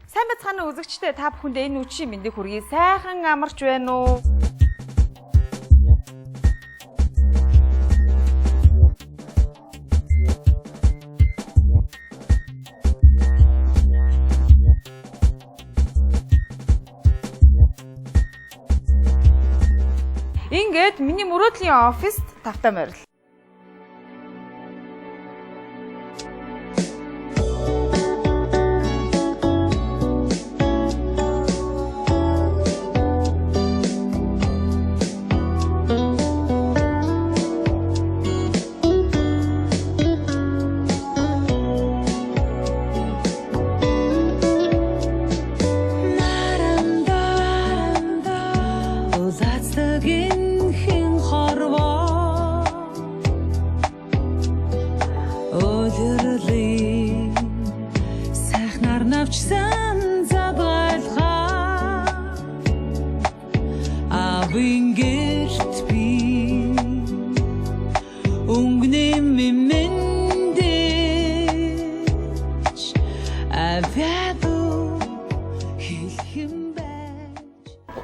Сайн бацхан үзэгчтэй та бүхэнд энэ үчийн мэндийг хүргэе. Сайхан амарч байна уу? Ингээд миний мөрөөдлийн оффист тавтай морил.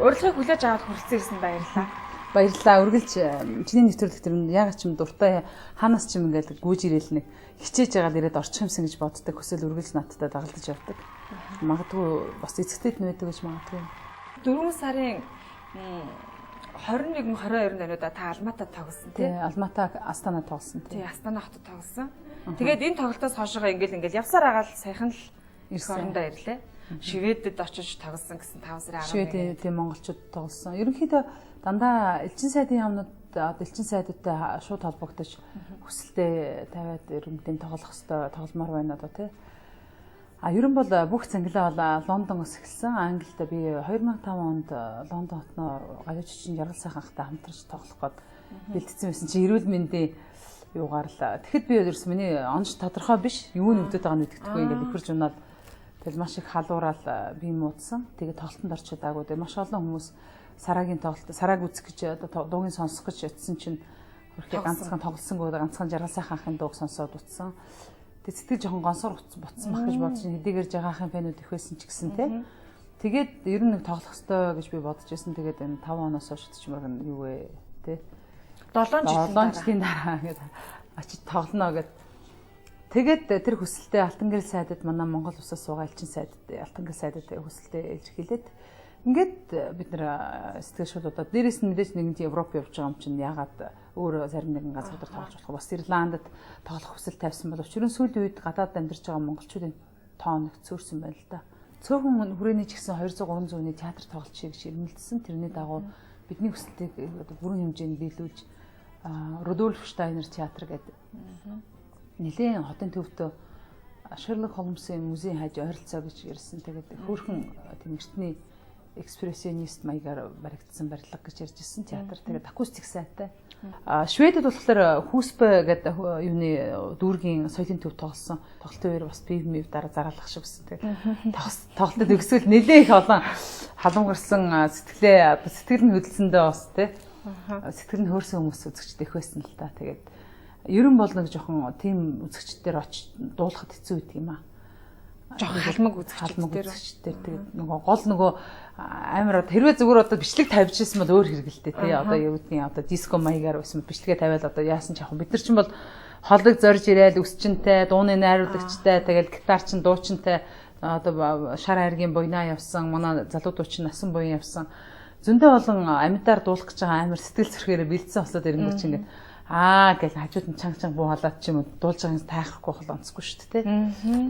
Урилгыг хүлээж аваад хүрэлцэн ирсэн баярлалаа. Баярлалаа. Үргэлж чиний нэвтрүүлэг тэр яг ч юм дуртай ханаас ч юм ингээл гүйж ирээл нэг хичээж байгаад ирээд орчих юмсан гэж боддог. Хүсэл үргэлж надтай дагалдаж явдаг. Магадгүй бас эцэгтэйд нь байдаг гэж магадгүй. 4 сарын 21 22-нд ануудаа та Алматад тоглосон тий. Алмата Астана тоглосон тий. Астана хотод тоглосон. Тэгээд энэ тоглолтоос хойшоо ингээл явсаар агаал сайхан л орндоо ирлээ. Шведэд очиж тоглосон гэсэн 5 сарын 11-нд. Шведийн тийм монголчууд тоглосон. Ерөнхийдөө дандаа элчин сайдын яамнууд элчин сайдтай шууд холбогдож хүсэлтэд тавиад ерөнхийдөө тоглох хэвээр тогломоор байна одоо тий. Ерөн бол бүх цанглаа бол Лондоноос эхэлсэн. Англид би 2005 онд Лондон хотноо гавьччин Жаргал сайхан ахтай хамтарч тоглох гээд бэлдсэн байсан чи эрүүл мэндийн юугаар л. Тэгэхэд би ерөөс миний онж тодорхой биш. Юу нэгдэд байгаа нь мэддэхгүй ингээд ихэрж унаад тэгэл маш их халуураал би муудсан. Тэгээд тоглолтод орчод аагүй. Маш олон хүмүүс сарагийн тоглолт, сараг үзэх гэж одоо дуугийн сонсох гэж ятсан чинь хөрхий ганцхан тоглосонгүй ганцхан Жаргал сайхан ахын дууг сонсоод утсан. Тэг сэтгэл жоохон гонсоор буцсан бах гэж бодож хэдийгээр жагаахын фэнүүд их байсан ч гэсэн тий. Тэгээд ер нь нэг тоглох ёстой гэж би бодож байсан. Тэгээд энэ 5 оноос хойш чимэр нь юу вэ тий. 7 жилийн дараа ингээд очиж тоглоно гэд. Тэгээд тэр хүсэлтэд Алтан гэрэл сайдад манай Монгол улсаас суугаа элчин сайдад Алтан гэрэл сайдад хүсэлтэд илэрхийлээд ингээд бид нэр сэтгэл шуудуудад дээрээс нь мэдээж нэгэн Европ явж байгаа юм чинь ягаад өөр зарим нэгэн газар тоглож болох бас Ирландд тоглох хүсэл тавьсан боловч ерөн сүүлийн үед гадаад амьдарч байгаа монголчуудын тоо нэг цөөрсөн байна л да. Цөөхөн хүрээний ч гэсэн 200 300-ны театр тоглолтыг ширмэлдсэн. Тэрний дагуу бидний хүсэлтийг бүрэн хэмжээнд биелүүлж Рудольф Штайнер театр гэдэг нэлийн хотын төвдөө Шерлок Холмсын музейн хаж ойролцоо гэж ирсэн. Тэгээд хөөрхөн тийм эртний экспрессионист маягаар баригдсан барилга гэж ярьж ирсэн театр. Тэгээд акустик сайтай. Шведэд болохоор Хүспэ гэдэг юуны дүүргийн соёлын төв тоглосон. Тоглолтын үеэр бас бив дараа зараалах шиг байсан. Тэгээд тоглолтод өгсгөл нэлээ их олон халамгарсан сэтгэл нь хөдөлсөндөө бас тий. Сэтгэл нь хөөрсөн хүмүүс үзэгчд их байсан л та. Тэгээд ерөн бол нэг жоохон тийм үзэгчдээр очиж дуулахад хэцүү үйт юм аа. Жоохон халмаг үзэгчдээр тэгээд нөгөө гол нөгөө амар хэрвээ зүгээр одоо бичлэг тавьж ирсэн бол өөр хэрэгэлтэй тий. Одоо юу гэдгийг одоо диско маягаар байсан бичлэгээ тавиад одоо яасан ч яах вэ? Бид нар ч бол холыг зорж ирээл өсчөнтэй, дууны найруулагчтай, тэгээд гитарчин, дуучинтай одоо шар хайргийн буйнаа явсан, манай залуу дуучин насан буян явсан. Зөндөө олон амьдаар дуулах гэж байгаа амар сэтгэл зүрхээр бэлдсэн болоод ирэнгүүт чинь ингээд гэл хажууд нь чанга буу халаад ч юм уу дуулж байгааг тайхахгүй бол онцгүй шүү дээ.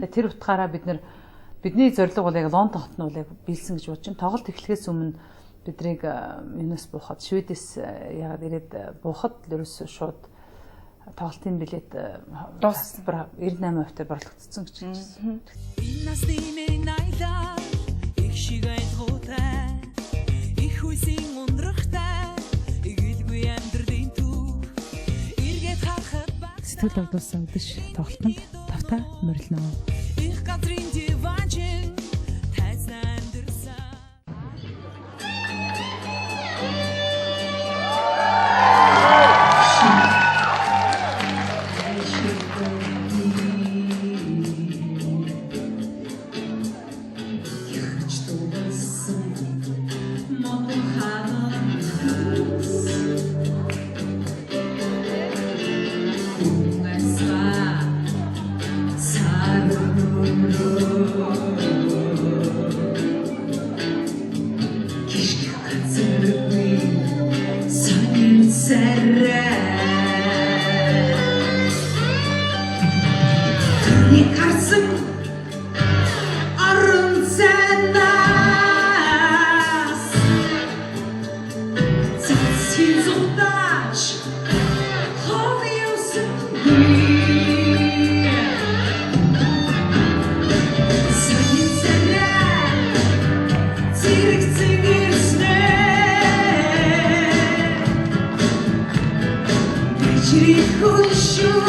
Тэгээ тэр утгаараа бидний зорилго бол яг Лондон хот нь бол яг биелсэн гэж бодож байна. Тоглолт эхлэхээс өмнө биднийг юунаас буухад Шведээс ягаад ирээд буухад ерөөсөө шууд тоглолтын билет дууссан 98% борлогдсон гэж хэлсэн. Энэ насны миний найлаа их шиг айлгуутай их үсийн ундрахтай игэлгүй амьдралын төв эргээд харахад сэтгэл бодулсан үдэш тоглолтод тавтай морилно. Их газрын диванчин тайсан амьдрсан. Кинж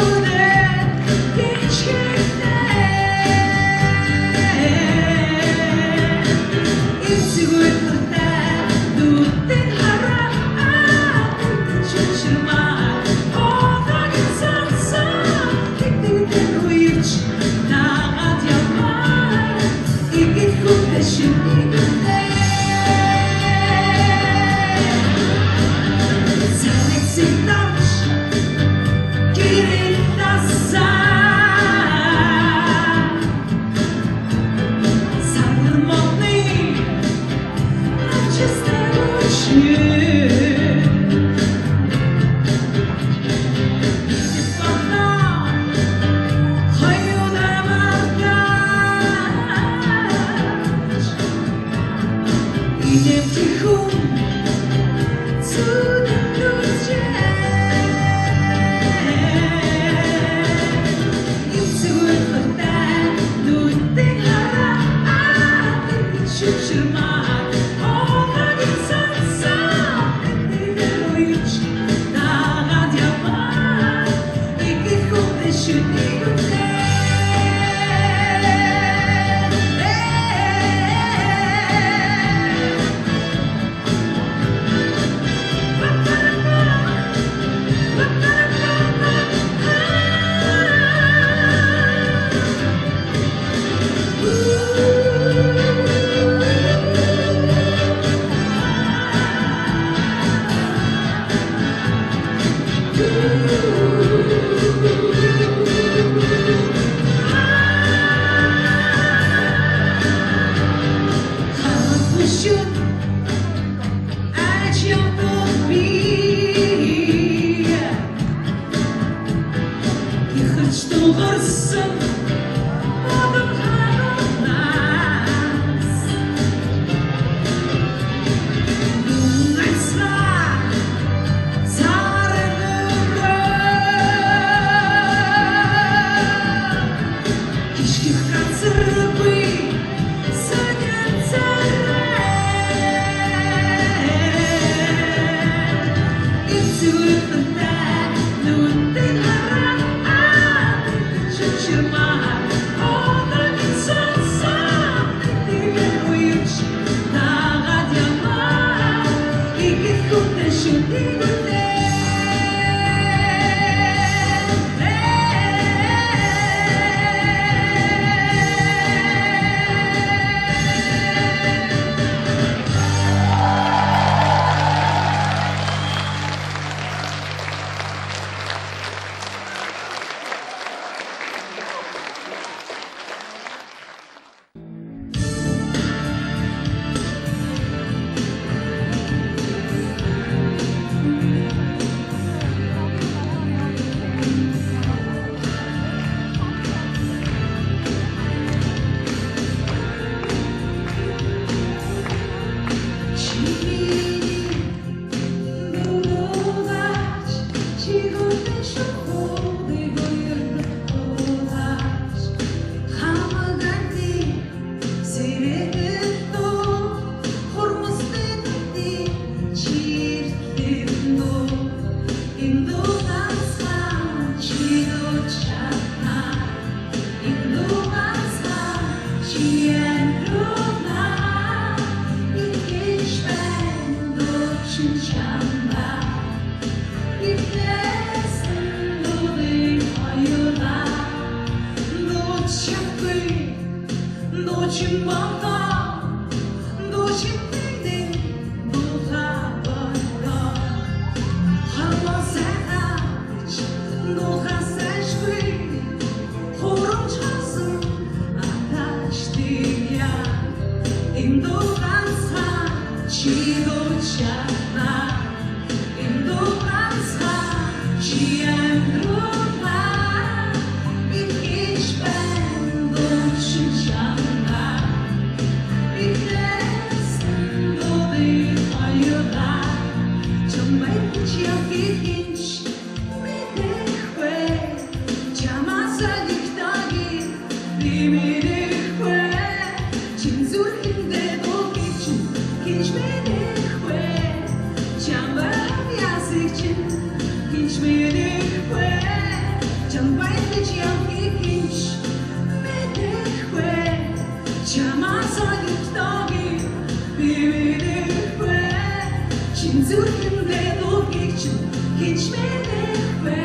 чин зүрхэндээ дуугийг чинь хинч мэдэхгүй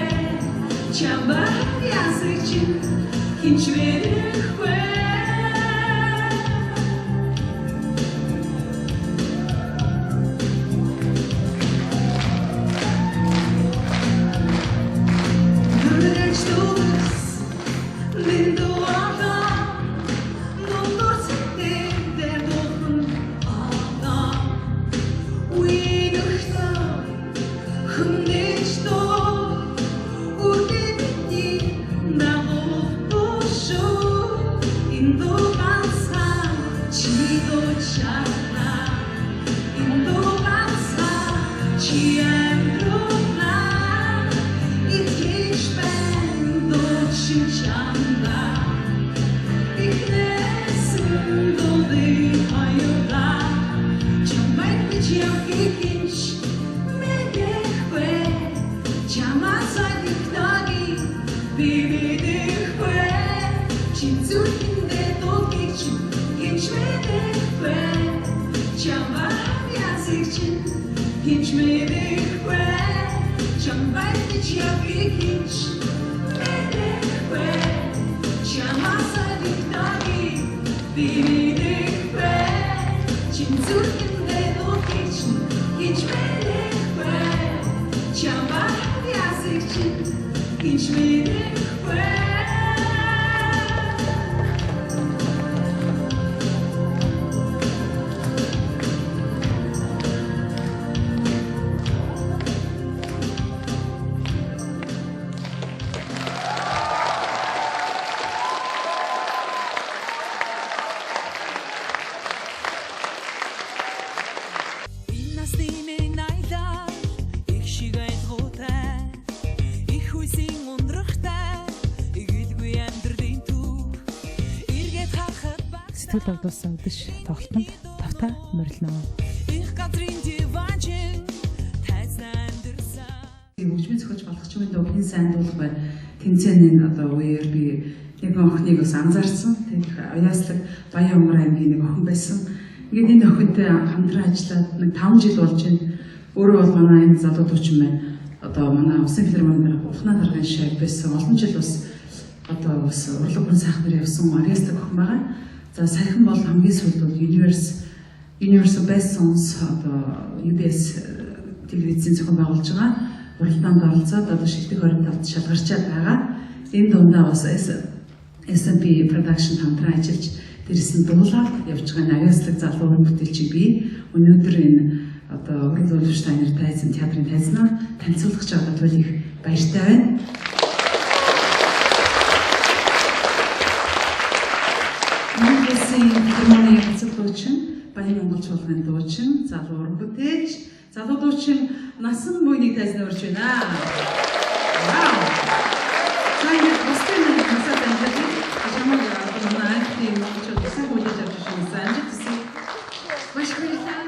чамбар ясыг чинь хинч мэдэхгүй Сэтгэл авдуулсан үдэш тоглолтод тавтаа морилно. Хөгжмийн зохиолч болох ч юм уу хэн сайн дуулах тэмцээний одоо үеэр би нэг охиныг бас анзаарсан. Тэр Аяслаг Баян Умар аймгийн нэг охин байсан. Ингээд энэ охинтой хамтран ажиллаад нэг 5 жил болж байна. Өөрөө бол манай энэ залуу дуучин байна. Одоо манай Усан филармонийн ухнаа даргын шаг байсан. Олон жил бас одоо бас урлаг бүрэн сайхан явсан Аяслаг охин байгаа. За саяхан бол хамгийн сүүлд Universal Best Songs одоо UBS телевизийн зохион байгуулж байгаа уралдаанд оролцоод одоо шилдэг 25-д шалгарчаад байгаа. Энэ дундаа бас S&P Production хамтран ажиллаж дээрээс нь дуулаад явж байгаа Аяслаг залуу бүтээлчийг би өнөөдөр энэ одоо Урал Улирштайнер тайзан театрын тайзнаа танилцуулах гэж байгаа тул их баяртай байна. Манай хацлуучин, Баян Монгол чуулганы дуучин, залуу уран бүтээлч, залуу дуучин насан буйныг тайзнаа урьж байна. Вау! Сайн бостой нэг насаа дамжуулах. Чамаг манай айлтын монголчууд сайн хүлээж авч байна. Амжилт хүсье. Маш баярлалаа.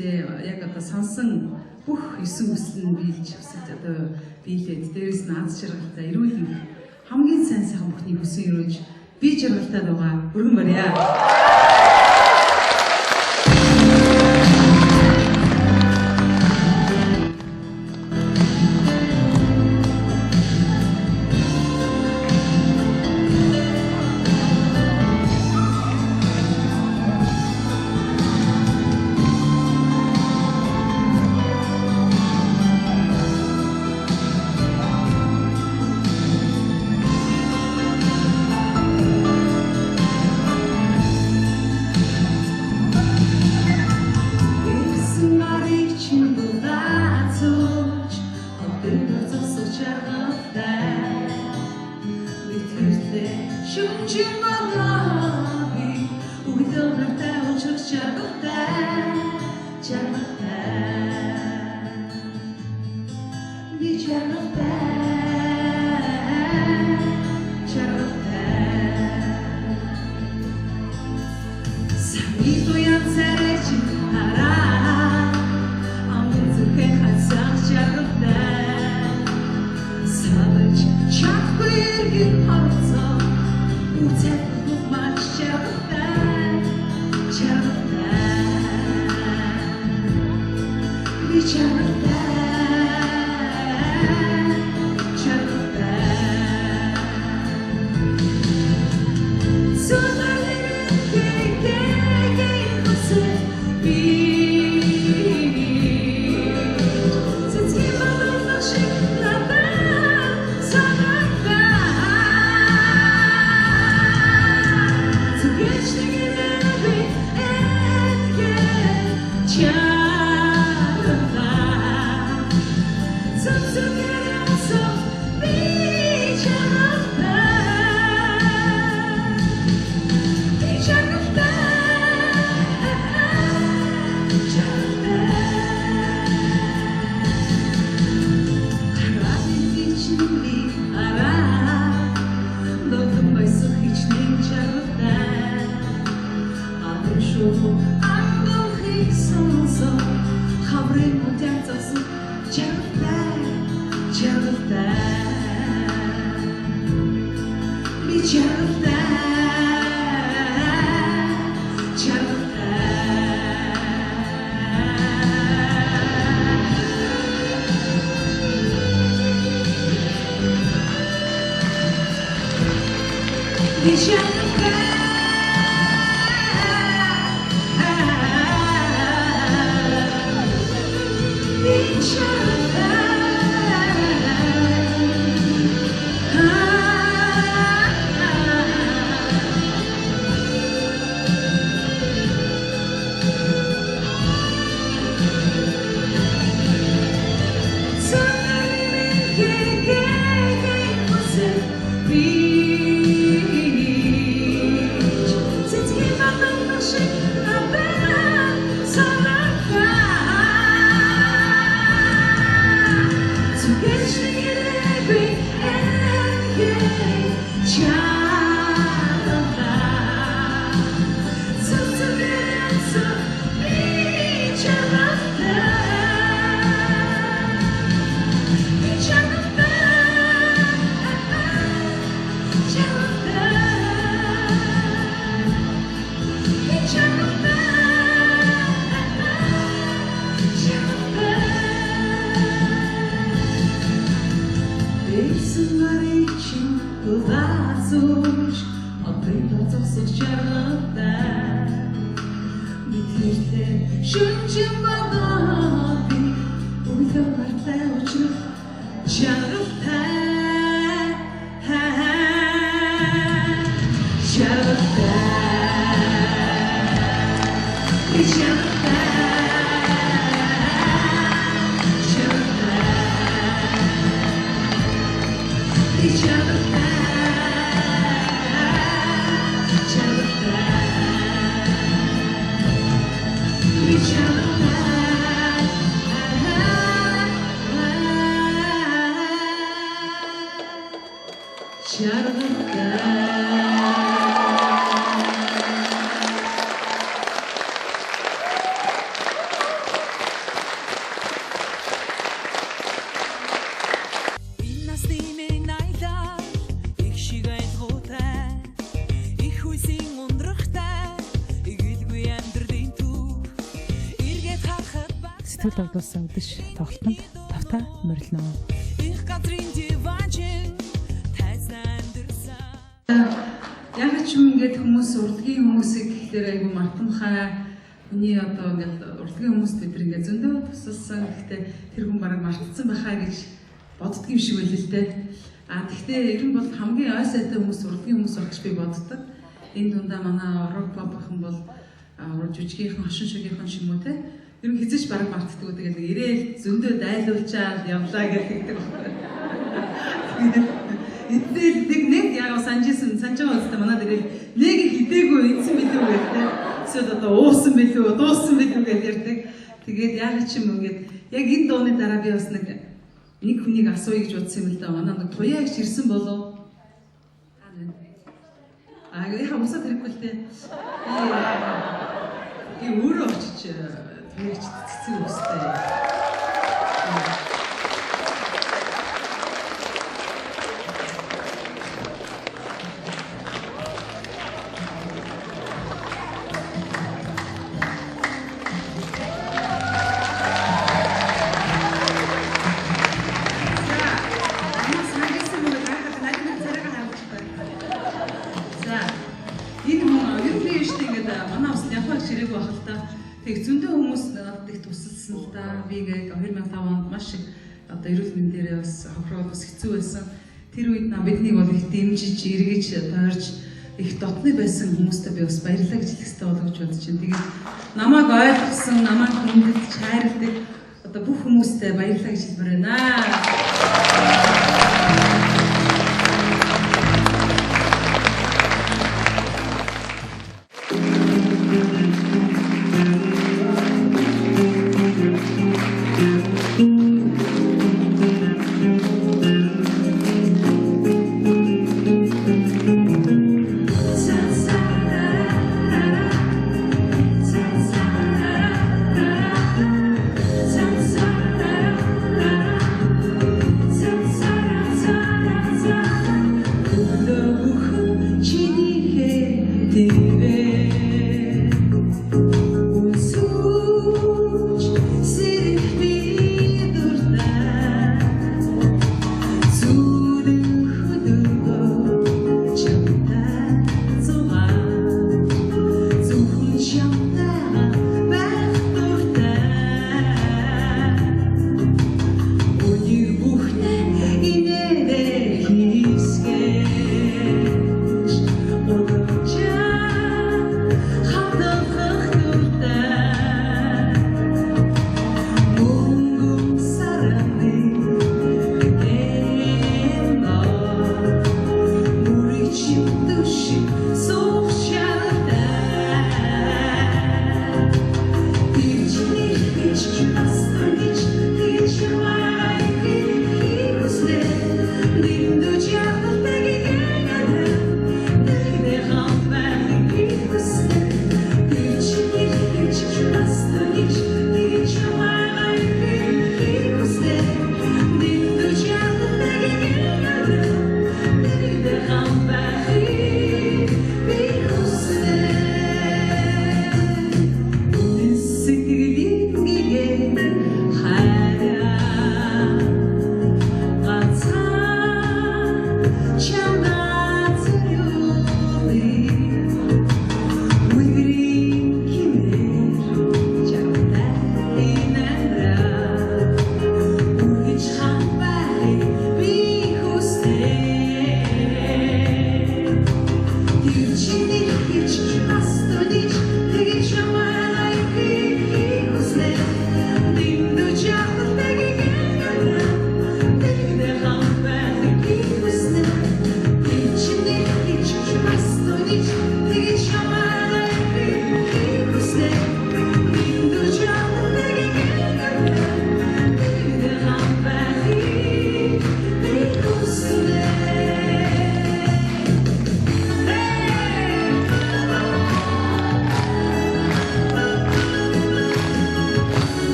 Яг одоо сонсон бүх 9 хүсэл нь биелж өсөж одоо биелээд дээрээс нь аз жаргалтай эрүүл их хамгийн сайн сайхан бүхний хүсэн өрөөж бие жаргалтай байгаа өргөн барья. Бэйсэн için kulağızmış Adıyla tasık çarıkta Bitirte şunçun badabi Uydalarda uçup çarıkta Çarıkta Çarıkta Сэтгэл догдуулсан үдэш тоглолтод тавтаа морилно. Яг ч юм ингээд хүмүүс урлагийн хүмүүсийг гэхээр айгүй мартамхай миний одоо ингээд урлагийн хүмүүст бид нар ингээд зөндөө тусалсан. Гэхдээ тэр хүн бараг мартцсан байхаа гэж боддгийм шиг байл л дээ. Гэхдээ ер нь бол хамгийн ой сайтай хүмүүс урлагийн хүмүүс байх гэж би боддог. Энэ дундаа манай рок папхан бол жүжигийнхэн хошин шогийнхэн ч юм уу те. Ер нь хизээч бараг мартдаг. Тэгээд ирээл зөндөө дайлуулчаад явлаа гэдэг байна. Эдгээр нэг яг санаж байгаа үстэй манай дээр нэг хидээгүй ийдсэн билүү гэдэг. Эсвэл одоо уусан билүү, дууссан билүү гэж ярьдаг. Тэгээд яг ч юм ингээд яг энэ дууны дараа би бас нэг хүнийг асууя гэж бодсон юм л да. Манай нэг туяа гэж ирсэн болов. Яг хамсаад хэрэггүй л дээ. Би өөрөө очиж туяач цэцэн үстэй. Зөндөө хүмүүс надад их тусалсан л да. Би яг 2005 онд маш их одоо эрүүл мэндээрээ бас хохироод бас хэцүү байсан. Тэр үед биднийг бол их дэмжиж, эргэж, тойрч их дотны байсан хүмүүстээ би бас баярлалаа гэж хэлэх хэрэгтэй болов гэж бодож байна. Тэгээд намайг ойлгосон, намайг хүндэлж, хайрладаг одоо бүх хүмүүстээ баярлалаа гэж хэлмээр байна. Since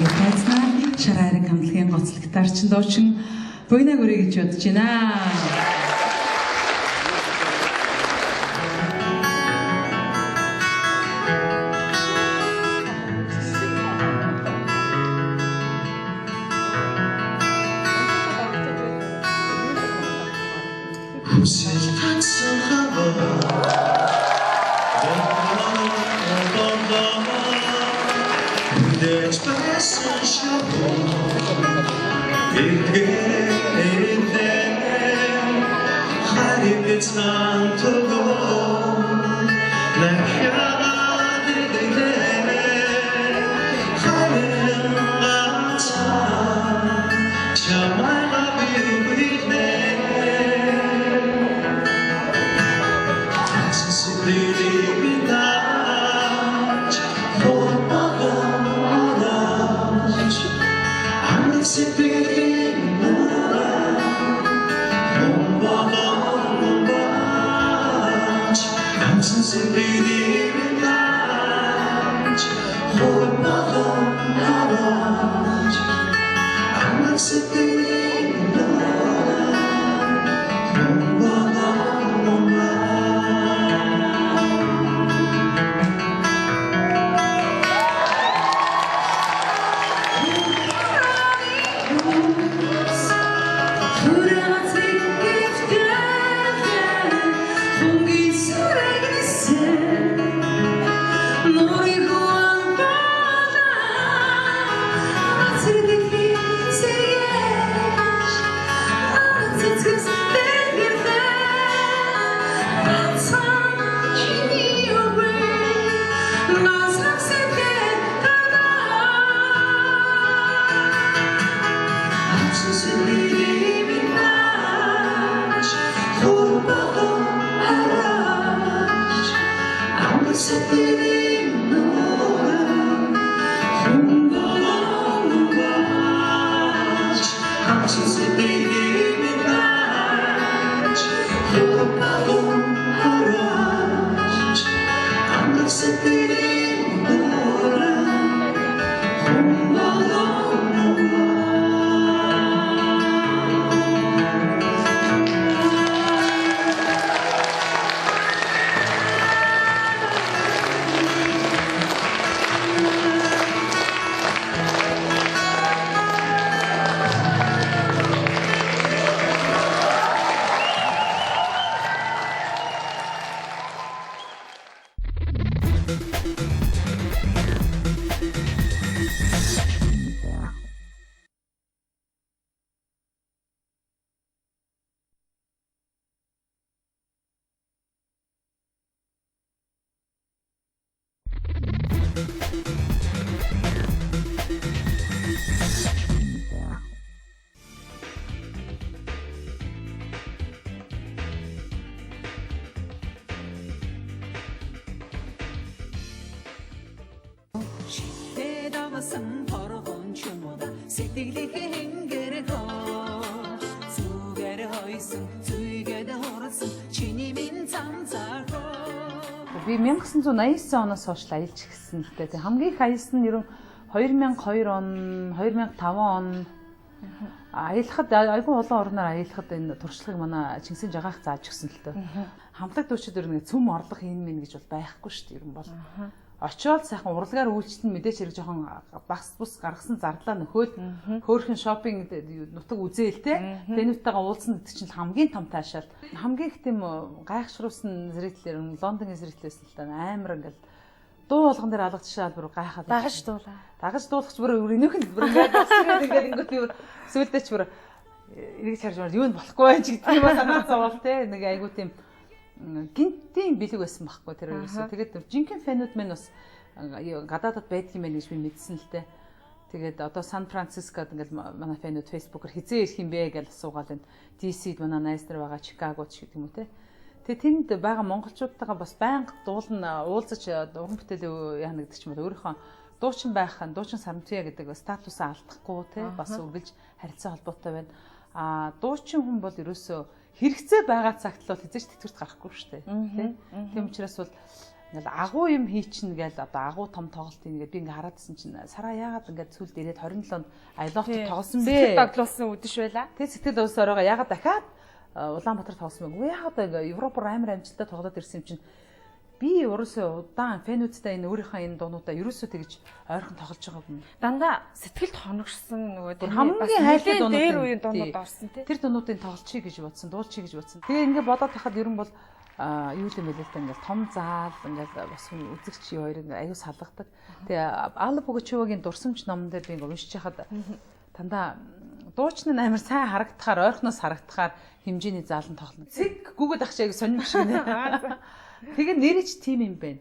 ингээд хайцнаа Шараарэг хамтлагийн гоцлог гитарчин дуучин Буйнаг өрөө гэж бодож байна. Би 1989 оноос хойш аялж гисэн л дээ. Хамгийн их аялсан нь ерөн 2002 он, 2005 он аялахад айгүй олон орноор аялахад энэ туршлагыг манай Чингисийн жагаах зааж өгсөн л дээ. Хамтлаг дүүчид ер нь цөм орлого хийн мэн гэж бол байхгүй шүү дээ. Ер нь бол очиод сайхан урлагаар үйлчлэн мэдээж хэрэг жоохон багс бус гаргасан зардлаа нөхөөд хөөрхөн шопинг нутаг үзээл те фэнүүтэйгээ уулзсан гэдэг чинь хамгийн том таашаал. Хамгийн их тийм гайхшруулсан зрителэр Лондонгийн зрителээс л амар ингээл дуу болгон дээр алгадчихаад бүр гайхаад дагаж дуулаа. Дагаж дуулахч бүр энийх нь бүр ингээд би сүүлдээ ч бүр эргэж харж байна юу нь болохгүй байж гэдэг юм санаа зовол те нэг айгуу тийм гинтийн бэлэг байсан байхгүй тэр ерөөсөө. Тэгээд жинхэнэ фэнүүд мэн бас гадаадд байдаг юм байна гэж би мэдсэн л дээ. Тэгээд одоо Сан Францискод ингээл манай фэнүүд фэйсбүүкээр хизээ ирэх юм бэ гэж асуугаал энэ DC-д манай найз нар байгаа Чикагод ч гэдэг юм уу те. Тэгээд тэнд байгаа монголчуудтайгаа бас байнга дуулна уулзаж уран бүтээлийн яана гэдэг ч юм уу өөрийнхөө дуучин байх, дуучин сарамтуя гэдэг статусаа алдахгүй те бас үргэлж харилцаа холбоотой байна. Дуучин хүн бол ерөөсөө хэрэгцээ байгаа цагт л хизээч тэтгэврт гарахгүй шүү дээ. Тийм учраас бол ингээл агуу юм хийчин гээл одоо агуу том тоглолт ингээд би ингээд хараадсэн чинь сараа яагаад ингээд сүүлд ирээд 27-нд I love to тоглосон бэ? Сэтгэл дагдлуулсан үдэш байла. Тэг сэтгэл өсөөрөө яагаад дахиад Улаанбаатар тоглосон бэ? Яагаад ингээд Европоор амар амжилттай тоглоод ирсэн юм чинь би ерөөсөө удаан фэнүүдтэй энэ өөрийнхөө энэ дуунуудаа ерөөсөө тэгж ойрхон тоглож байгаа юм. Дандаа сэтгэлд хоногшсон нөгөө хамгийн хайртай дуунууд дээр үеийн дуунууд орсон тий. Тэр дуунуудыг тоглочихъя гэж бодсон, дуулчихъя гэж бодсон. Тэгээ ингээд бодоод тахад ерөн бол юу юм бэ л да ингээд том заал ингээд бас үзэгч хоёрыг аюу салгадаг. Тэгээ Алла Пугачевагийн дурсамж номон дээр би ингээд уншиж хахад дандаа дуучны амар сайн харагдахаар ойрхоноос харагдахаар хэмжээний заалан тоглоно. Цэг гүгэд ахчааг сонирм шиг нэ. Тэгээ нэрэж тим юм байна.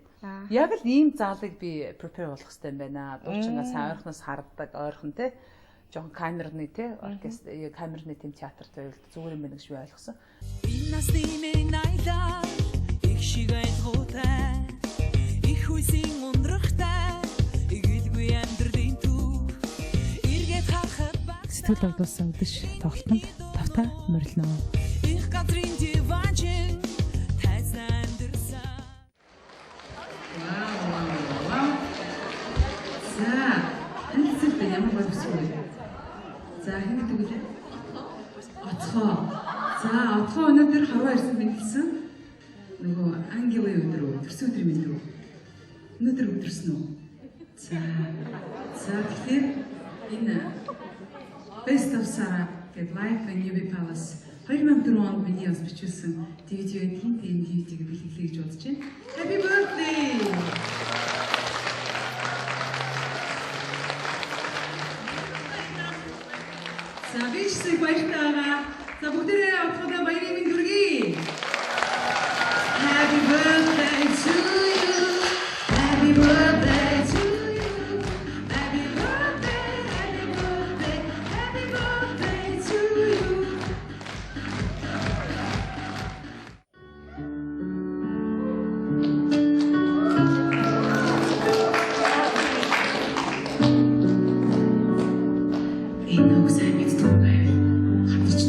Яг л ийм заалыг би prepare болох хэрэгтэй юм байна. Дуучингаа сайн ойрхоноос харддаг, ойрхон те. Жон камерны те оркестр, камерны тим театрт байвал зүгээр юм байна гэж би ойлгосон. Энэ насны минь найла их шиг айлгуутай их үсийн ундрахтай игэлгүй амьдралын төв эргээд харахад Сэтгэл дагуулсан үдэш тоглолтод тавтаа морилно. их газрын диванчин тайсан амьдрсан. Вау. За, энэ зүйл ямар боловсон вэ? За, хэн гэдэг вэ? Отхоо. За, отхоо өнөөдөр харваа ирсэн бэлдсэн. Нөгөө ангилын өдөр үү? Төрсөн өдрийн мэд үү? Өнөөдөр өдөрсөн үү? За, тэгэхээр энэ Best of Sarah гэдэг Live in Newby Palace 2004 онд миний бас бичүүлсэн DVD-ийг тийм DVD-ийг бэлгэлээ гэж бодож байна. Happy birthday! За бичсэн баярлалаа. За бүгдээрээ отгоо баярын мэнд хүргэе. Happy birthday to you. Happy birthday to you. Happy birthday, happy birthday, happy birthday to you. Энэ үг сайн мэддэг байв. Хатж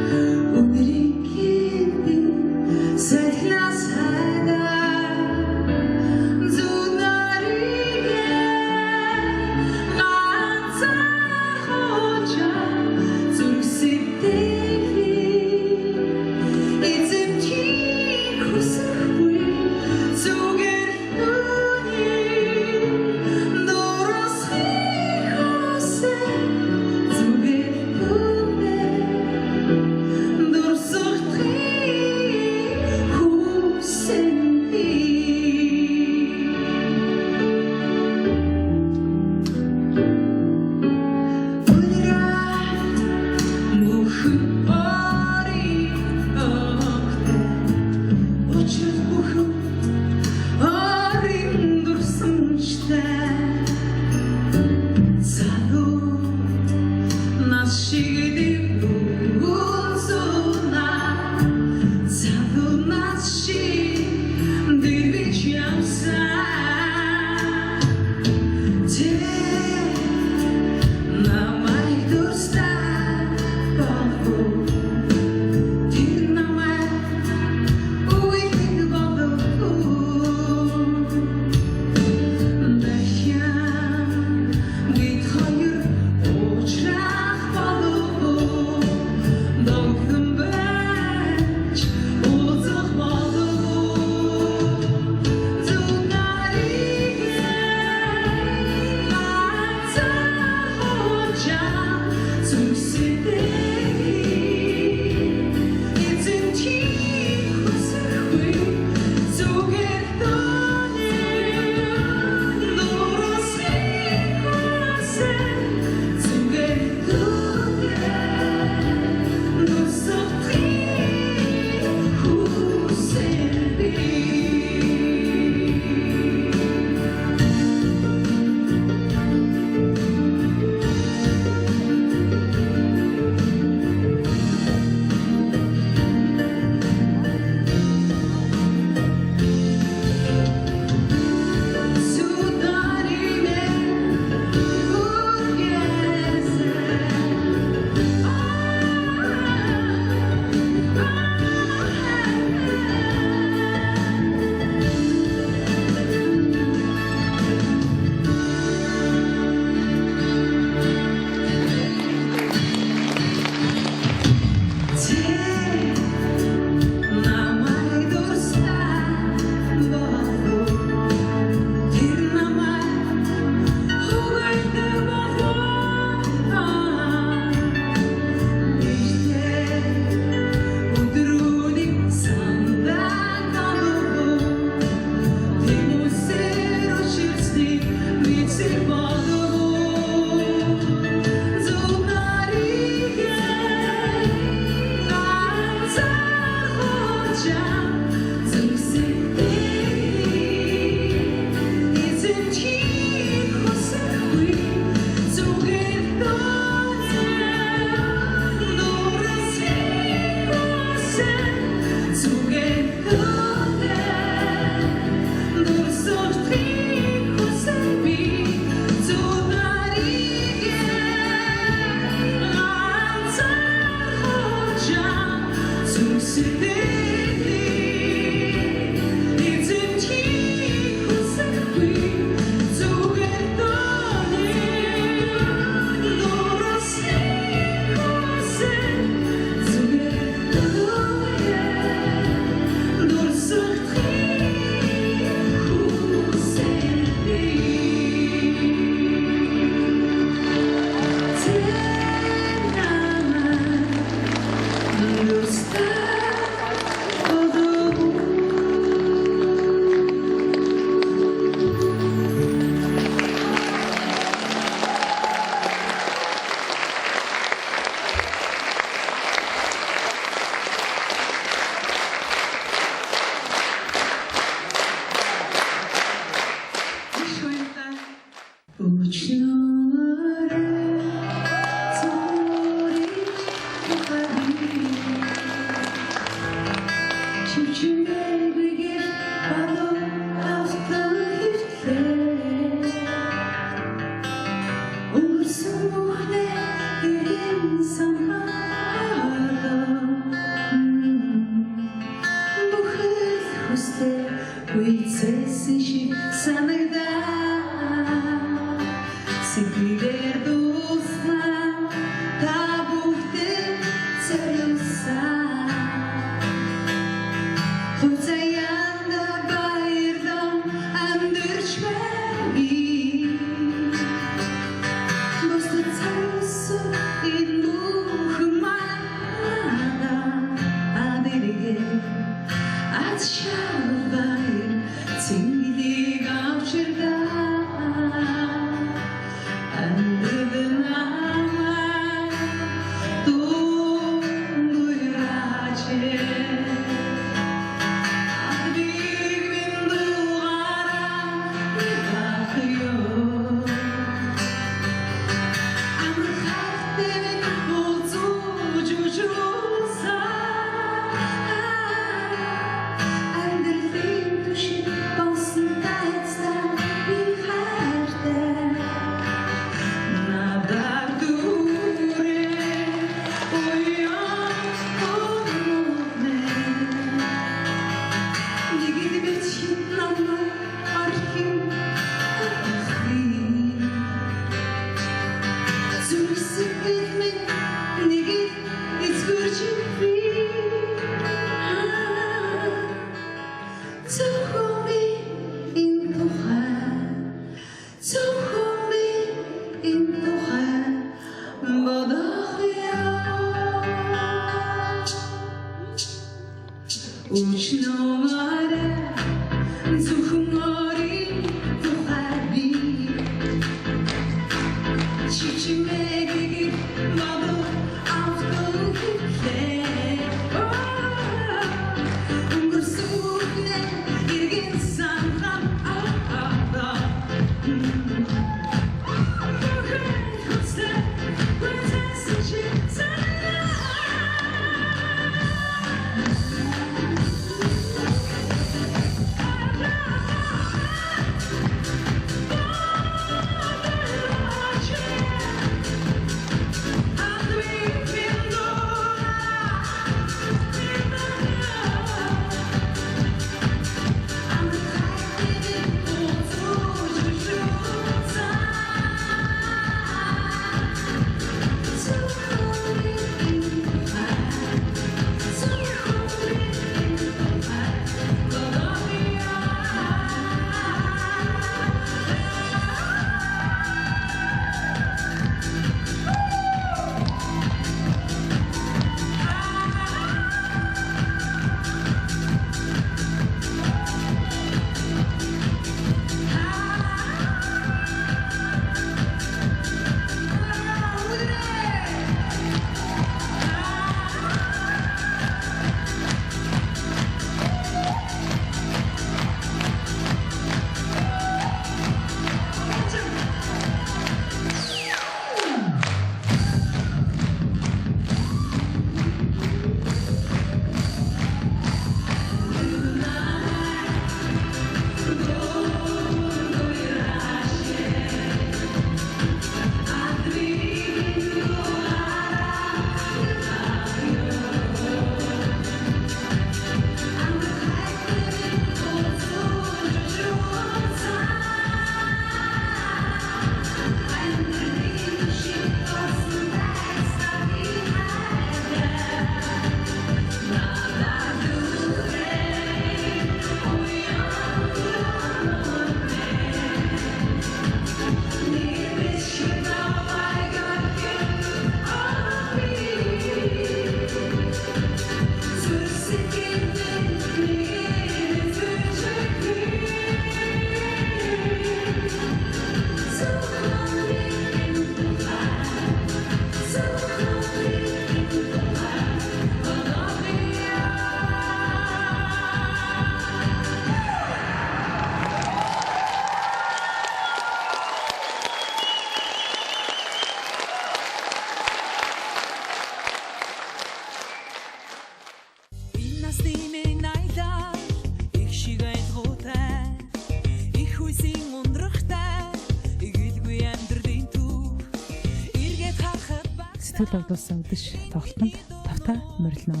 сэтгэл хөгжүүлсэн үдэш тоглолтод тавтай морилно.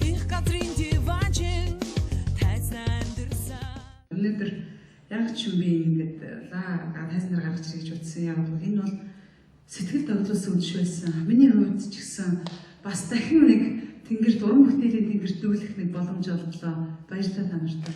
их газрын диванчин тайсан дэрсэн. Өнөөдөр яг ч юм би ингээд тайсан дээр гаргаж ирэх гэж утсан. Яг бол энэ бол сэтгэл тогтолцсон үдшил байсан. Миний хувьд ч гэсэн бас дахин нэг тэнгэр уран бүтээлийн тэнгэрдүүлэх нэг боломж олглоо. Баярлалаа та нартай.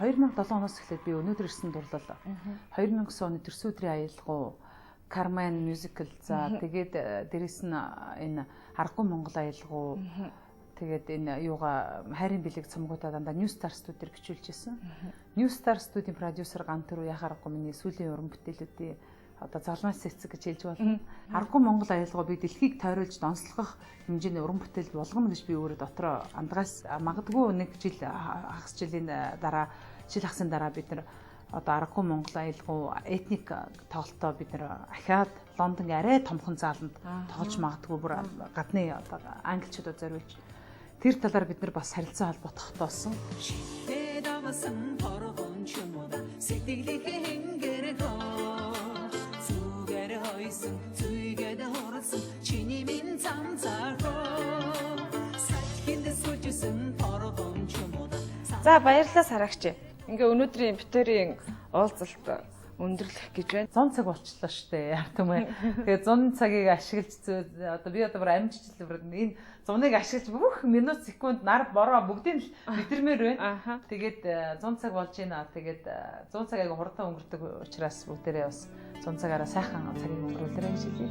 Ер нь 2007 оноос эхлээд би өнөөдөр ирсэн дурлал 2009 оны төрсөн өдрийн аялал Carmen musical за тэгээд дээрэс нь энэ Аргагүй Монгол аялал тэгээд энэ юугаа хайрын бэлэг цомгуудаа дандаа New Star студиэр бичүүлж байсан. New Star студийн продюсер Гантүр яхаарахгүй миний сүүлийн уран бүтээлүүдийн одоо залмаас цэцэг гэж хэлж болно. Аргагүй Монгол аялгаа би дэлхийг тойруулж донслох хэмжээний уран бүтээл болгоно гэж би өөрөө дотроо андгаас магадгүй нэг жил хагас жилийн дараа жил хагасны дараа бид нар одоо аргагүй Монгол аялгау этник тоглолтоо бид нар ахаад Лондон арай томхон зааланд тоглож магадгүй бүр гадны одоо англичуудад зориулж тэр талаар бид нар бас харилцаа холбоотох тоосон. За баярлалаа Сарагч. Ингээ өнөөдрийн битэрийн уулзалт өндөрлөх гэж байна. 100 цаг болчихлоо шүү дээ. Ярт юм ээ. Тэгээ 100 цагийг ашиглаж одоо би одоо бүр амжиж бүр энэ 100-ыг ашиглаж бүх минут секунд нар бороо бүгдийг л мэдэрмээр байна. Тэгээд 100 цаг болж байна. Тэгээд 100 цаг аяга хурдан өнгөрдөг учраас бүгдээрээ бас 100 цагаараа сайхан цагийг өнгөрүүлээрэй гэж хэлье.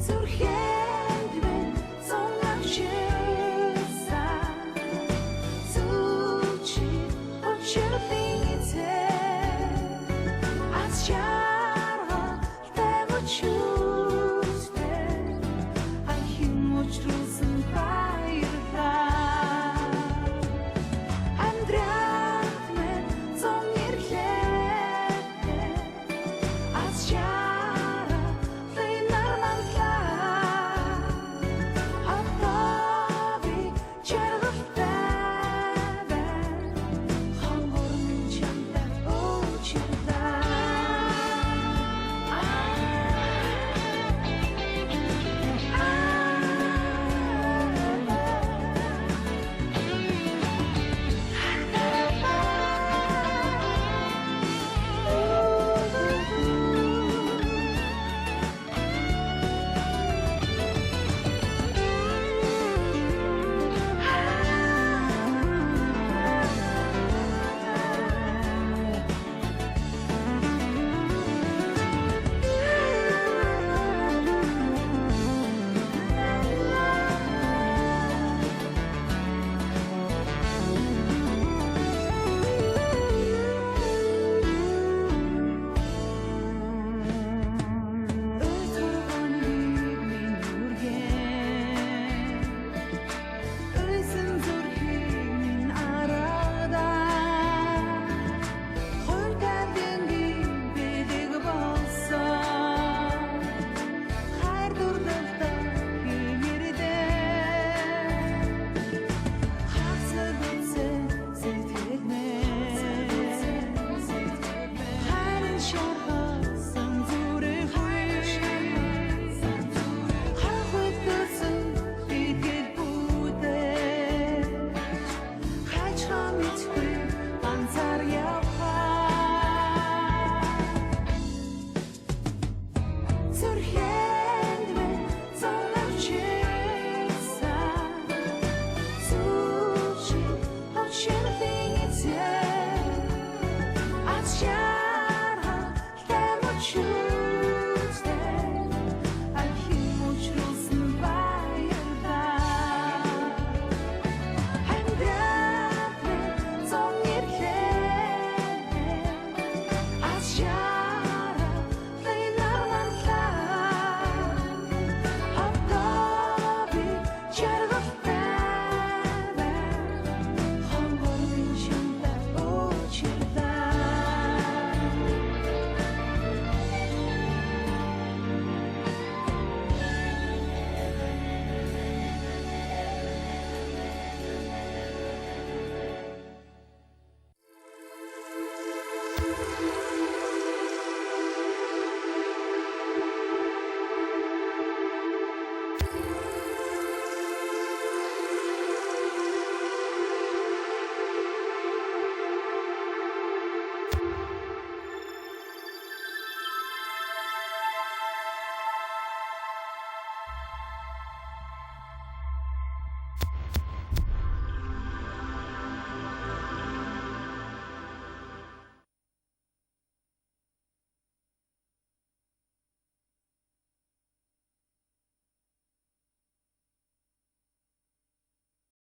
Surge